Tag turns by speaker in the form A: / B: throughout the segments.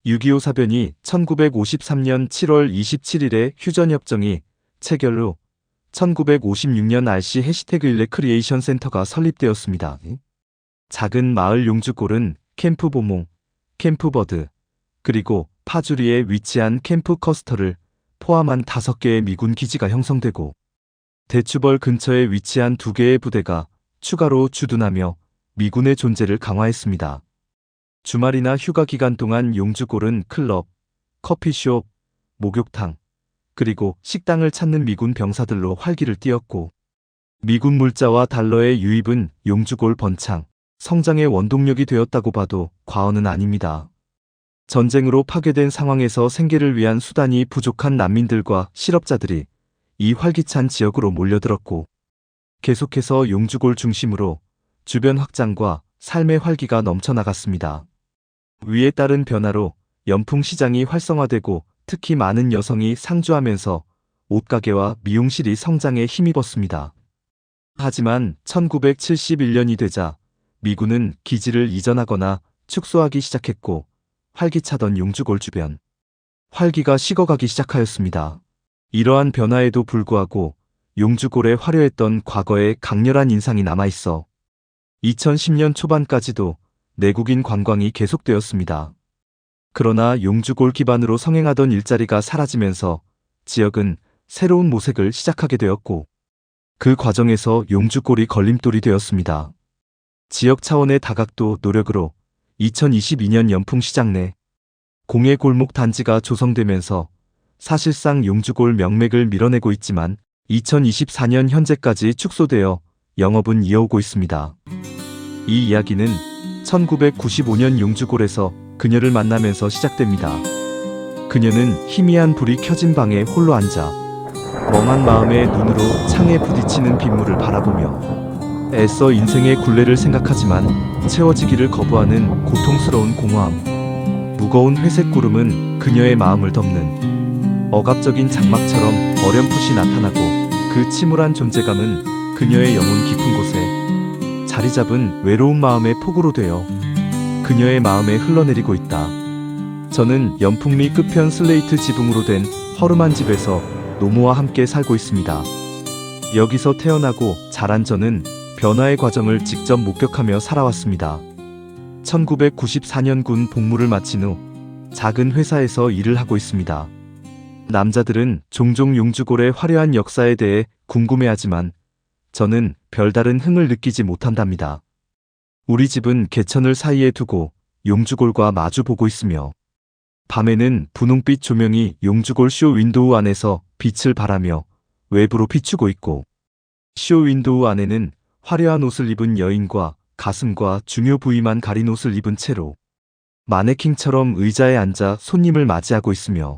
A: 6.25 사변이 1953년 7월 27일에 휴전협정이 체결 후 1956년 RC 해시태그 일레 크리에이션 센터가 설립되었습니다. 작은 마을 용주골은 캠프 보몽, 캠프 버드, 그리고 파주리에 위치한 캠프 커스터를 포함한 5개의 미군 기지가 형성되고 대추벌 근처에 위치한 2개의 부대가 추가로 주둔하며 미군의 존재를 강화했습니다. 주말이나 휴가 기간 동안 용주골은 클럽, 커피숍, 목욕탕, 그리고 식당을 찾는 미군 병사들로 활기를 띠었고 미군 물자와 달러의 유입은 용주골 번창, 성장의 원동력이 되었다고 봐도 과언은 아닙니다. 전쟁으로 파괴된 상황에서 생계를 위한 수단이 부족한 난민들과 실업자들이 이 활기찬 지역으로 몰려들었고 계속해서 용주골 중심으로 주변 확장과 삶의 활기가 넘쳐나갔습니다. 위에 따른 변화로 연풍시장이 활성화되고 특히 많은 여성이 상주하면서 옷가게와 미용실이 성장에 힘입었습니다. 하지만 1971년이 되자 미군은 기지를 이전하거나 축소하기 시작했고 활기차던 용주골 주변 활기가 식어가기 시작하였습니다. 이러한 변화에도 불구하고 용주골에 화려했던 과거의 강렬한 인상이 남아있어 2010년 초반까지도 내국인 관광이 계속되었습니다. 그러나 용주골 기반으로 성행하던 일자리가 사라지면서 지역은 새로운 모색을 시작하게 되었고 그 과정에서 용주골이 걸림돌이 되었습니다. 지역 차원의 다각도 노력으로 2022년 연풍시장 내 공예 골목 단지가 조성되면서 사실상 용주골 명맥을 밀어내고 있지만 2024년 현재까지 축소되어 영업은 이어오고 있습니다. 이 이야기는 1995년 용주골에서 그녀를 만나면서 시작됩니다. 그녀는 희미한 불이 켜진 방에 홀로 앉아 멍한 마음의 눈으로 창에 부딪히는 빗물을 바라보며 애써 인생의 굴레를 생각하지만 채워지기를 거부하는 고통스러운 공허함. 무거운 회색 구름은 그녀의 마음을 덮는 억압적인 장막처럼 어렴풋이 나타나고 그 침울한 존재감은 그녀의 영혼 깊은 곳에 자리잡은 외로운 마음의 폭우로 되어 그녀의 마음에 흘러내리고 있다. 저는 연풍리 끝편 슬레이트 지붕으로 된 허름한 집에서 노모와 함께 살고 있습니다. 여기서 태어나고 자란 저는 변화의 과정을 직접 목격하며 살아왔습니다. 1994년 군 복무를 마친 후 작은 회사에서 일을 하고 있습니다. 남자들은 종종 용주골의 화려한 역사에 대해 궁금해하지만 저는 별다른 흥을 느끼지 못한답니다. 우리 집은 개천을 사이에 두고 용주골과 마주 보고 있으며 밤에는 분홍빛 조명이 용주골 쇼 윈도우 안에서 빛을 발하며 외부로 비추고 있고 쇼 윈도우 안에는 화려한 옷을 입은 여인과 가슴과 중요 부위만 가린 옷을 입은 채로 마네킹처럼 의자에 앉아 손님을 맞이하고 있으며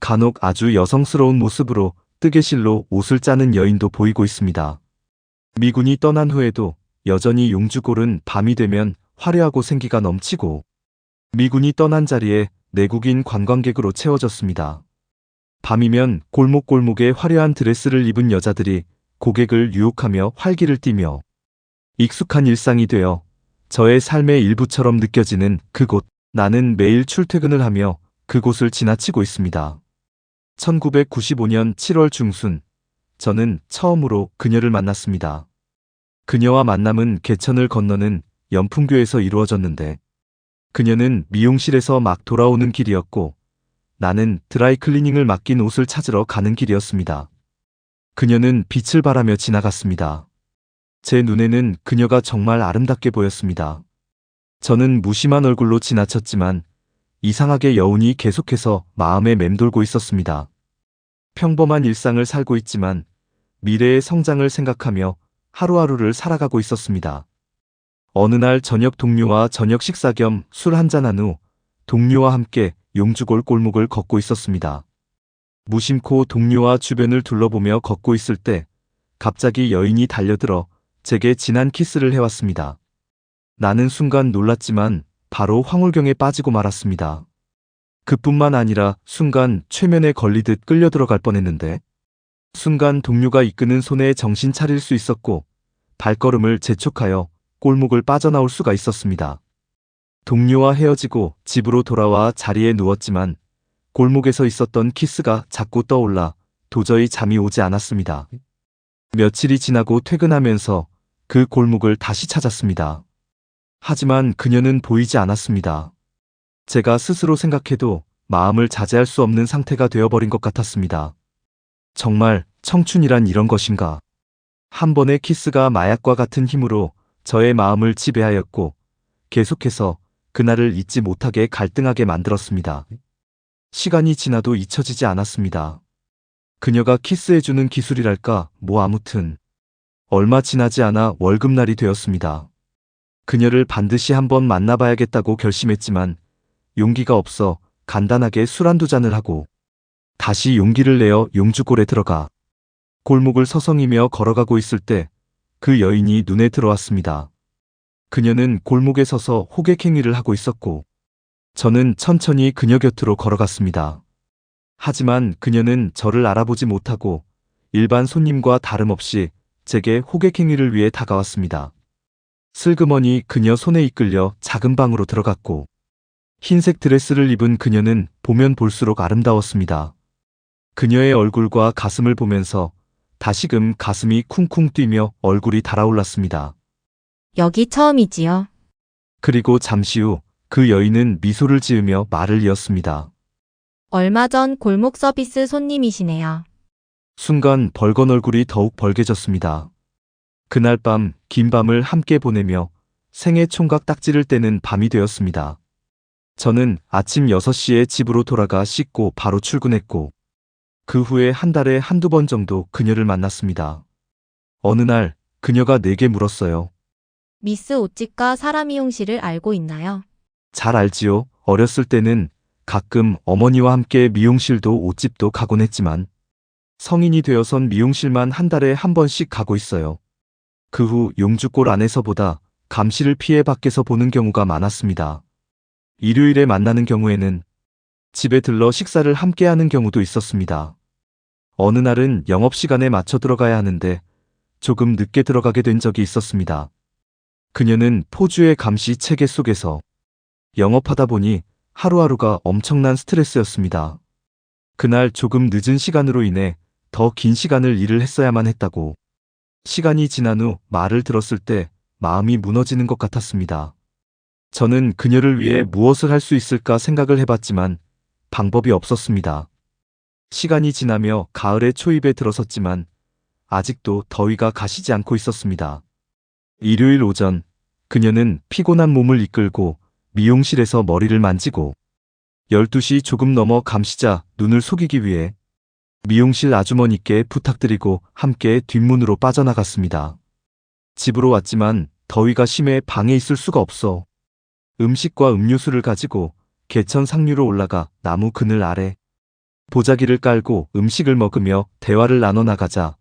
A: 간혹 아주 여성스러운 모습으로 뜨개실로 옷을 짜는 여인도 보이고 있습니다. 미군이 떠난 후에도 여전히 용주골은 밤이 되면 화려하고 생기가 넘치고 미군이 떠난 자리에 내국인 관광객으로 채워졌습니다. 밤이면 골목골목에 화려한 드레스를 입은 여자들이 고객을 유혹하며 활기를 띠며 익숙한 일상이 되어 저의 삶의 일부처럼 느껴지는 그곳. 나는 매일 출퇴근을 하며 그곳을 지나치고 있습니다. 1995년 7월 중순 저는 처음으로 그녀를 만났습니다. 그녀와 만남은 개천을 건너는 연풍교에서 이루어졌는데 그녀는 미용실에서 막 돌아오는 길이었고 나는 드라이클리닝을 맡긴 옷을 찾으러 가는 길이었습니다. 그녀는 빛을 발하며 지나갔습니다. 제 눈에는 그녀가 정말 아름답게 보였습니다. 저는 무심한 얼굴로 지나쳤지만 이상하게 여운이 계속해서 마음에 맴돌고 있었습니다. 평범한 일상을 살고 있지만 미래의 성장을 생각하며 하루하루를 살아가고 있었습니다. 어느 날 저녁 동료와 저녁 식사 겸 술 한잔한 후 동료와 함께 용주골 골목을 걷고 있었습니다. 무심코 동료와 주변을 둘러보며 걷고 있을 때 갑자기 여인이 달려들어 제게 진한 키스를 해왔습니다. 나는 순간 놀랐지만 바로 황홀경에 빠지고 말았습니다. 그뿐만 아니라 순간 최면에 걸리듯 끌려 들어갈 뻔했는데 순간 동료가 이끄는 손에 정신 차릴 수 있었고 발걸음을 재촉하여 골목을 빠져나올 수가 있었습니다. 동료와 헤어지고 집으로 돌아와 자리에 누웠지만 골목에서 있었던 키스가 자꾸 떠올라 도저히 잠이 오지 않았습니다. 며칠이 지나고 퇴근하면서 그 골목을 다시 찾았습니다. 하지만 그녀는 보이지 않았습니다. 제가 스스로 생각해도 마음을 자제할 수 없는 상태가 되어버린 것 같았습니다. 정말 청춘이란 이런 것인가? 한 번의 키스가 마약과 같은 힘으로 저의 마음을 지배하였고 계속해서 그날을 잊지 못하게 갈등하게 만들었습니다. 시간이 지나도 잊혀지지 않았습니다. 그녀가 키스해주는 기술이랄까 아무튼 얼마 지나지 않아 월급날이 되었습니다. 그녀를 반드시 한번 만나봐야겠다고 결심했지만 용기가 없어 간단하게 술 한두 잔을 하고 다시 용기를 내어 용주골에 들어가 골목을 서성이며 걸어가고 있을 때 그 여인이 눈에 들어왔습니다. 그녀는 골목에 서서 호객행위를 하고 있었고 저는 천천히 그녀 곁으로 걸어갔습니다. 하지만 그녀는 저를 알아보지 못하고 일반 손님과 다름없이 제게 호객행위를 위해 다가왔습니다. 슬그머니 그녀 손에 이끌려 작은 방으로 들어갔고 흰색 드레스를 입은 그녀는 보면 볼수록 아름다웠습니다. 그녀의 얼굴과 가슴을 보면서 다시금 가슴이 쿵쿵 뛰며 얼굴이 달아올랐습니다.
B: 여기 처음이지요.
A: 그리고 잠시 후 그 여인은 미소를 지으며 말을 이었습니다.
B: 얼마 전 골목 서비스 손님이시네요.
A: 순간 벌건 얼굴이 더욱 벌개졌습니다. 그날 밤 긴 밤을 함께 보내며 생애 총각 딱지를 떼는 밤이 되었습니다. 저는 아침 6시에 집으로 돌아가 씻고 바로 출근했고 그 후에 한 달에 한두 번 정도 그녀를 만났습니다. 어느 날 그녀가 내게 물었어요.
B: 미스 옷집과 사람이용실을 알고 있나요?
A: 잘 알지요. 어렸을 때는 가끔 어머니와 함께 미용실도 옷집도 가곤 했지만 성인이 되어선 미용실만 한 달에 한 번씩 가고 있어요. 그 후 용주골 안에서보다 감시를 피해 밖에서 보는 경우가 많았습니다. 일요일에 만나는 경우에는 집에 들러 식사를 함께 하는 경우도 있었습니다. 어느 날은 영업시간에 맞춰 들어가야 하는데 조금 늦게 들어가게 된 적이 있었습니다. 그녀는 포주의 감시 체계 속에서 영업하다 보니 하루하루가 엄청난 스트레스였습니다. 그날 조금 늦은 시간으로 인해 더 긴 시간을 일을 했어야만 했다고. 시간이 지난 후 말을 들었을 때 마음이 무너지는 것 같았습니다. 저는 그녀를 위해 무엇을 할 수 있을까 생각을 해봤지만 방법이 없었습니다. 시간이 지나며 가을의 초입에 들어섰지만 아직도 더위가 가시지 않고 있었습니다. 일요일 오전 그녀는 피곤한 몸을 이끌고 미용실에서 머리를 만지고 12시 조금 넘어 감시자 눈을 속이기 위해 미용실 아주머니께 부탁드리고 함께 뒷문으로 빠져나갔습니다. 집으로 왔지만 더위가 심해 방에 있을 수가 없어 음식과 음료수를 가지고 개천 상류로 올라가 나무 그늘 아래 보자기를 깔고 음식을 먹으며 대화를 나눠 나가자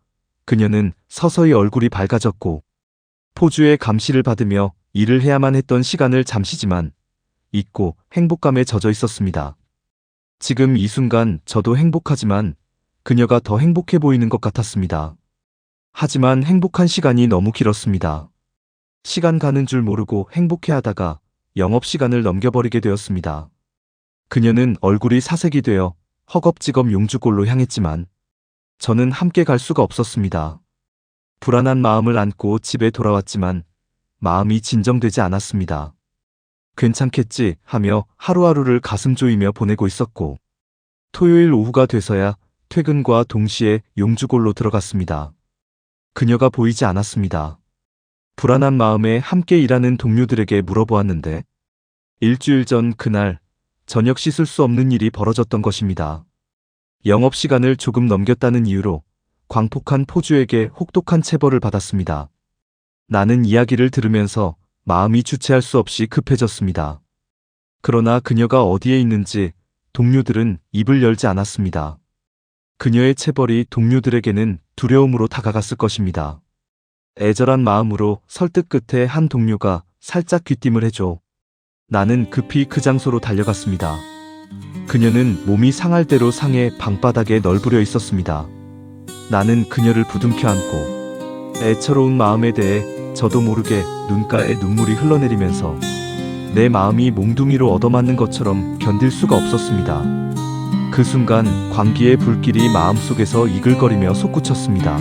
A: 그녀는 서서히 얼굴이 밝아졌고 포주의 감시를 받으며 일을 해야만 했던 시간을 잠시지만 잊고 행복감에 젖어 있었습니다. 지금 이 순간 저도 행복하지만 그녀가 더 행복해 보이는 것 같았습니다. 하지만 행복한 시간이 너무 길었습니다. 시간 가는 줄 모르고 행복해 하다가 영업시간을 넘겨버리게 되었습니다. 그녀는 얼굴이 사색이 되어 허겁지겁 용주골로 향했지만 저는 함께 갈 수가 없었습니다. 불안한 마음을 안고 집에 돌아왔지만 마음이 진정되지 않았습니다. 괜찮겠지 하며 하루하루를 가슴 조이며 보내고 있었고 토요일 오후가 돼서야 퇴근과 동시에 용주골로 들어갔습니다. 그녀가 보이지 않았습니다. 불안한 마음에 함께 일하는 동료들에게 물어보았는데 일주일 전 그날 저녁 씻을 수 없는 일이 벌어졌던 것입니다. 영업시간을 조금 넘겼다는 이유로 광폭한 포주에게 혹독한 체벌을 받았습니다. 나는 이야기를 들으면서 마음이 주체할 수 없이 급해졌습니다. 그러나 그녀가 어디에 있는지 동료들은 입을 열지 않았습니다. 그녀의 체벌이 동료들에게는 두려움으로 다가갔을 것입니다. 애절한 마음으로 설득 끝에 한 동료가 살짝 귀띔을 해줘. 나는 급히 그 장소로 달려갔습니다. 그녀는 몸이 상할 대로 상해 방바닥에 널브려 있었습니다. 나는 그녀를 부둥켜 안고 애처로운 마음에 대해 저도 모르게 눈가에 눈물이 흘러내리면서 내 마음이 몽둥이로 얻어맞는 것처럼 견딜 수가 없었습니다. 그 순간 광기의 불길이 마음속에서 이글거리며 솟구쳤습니다.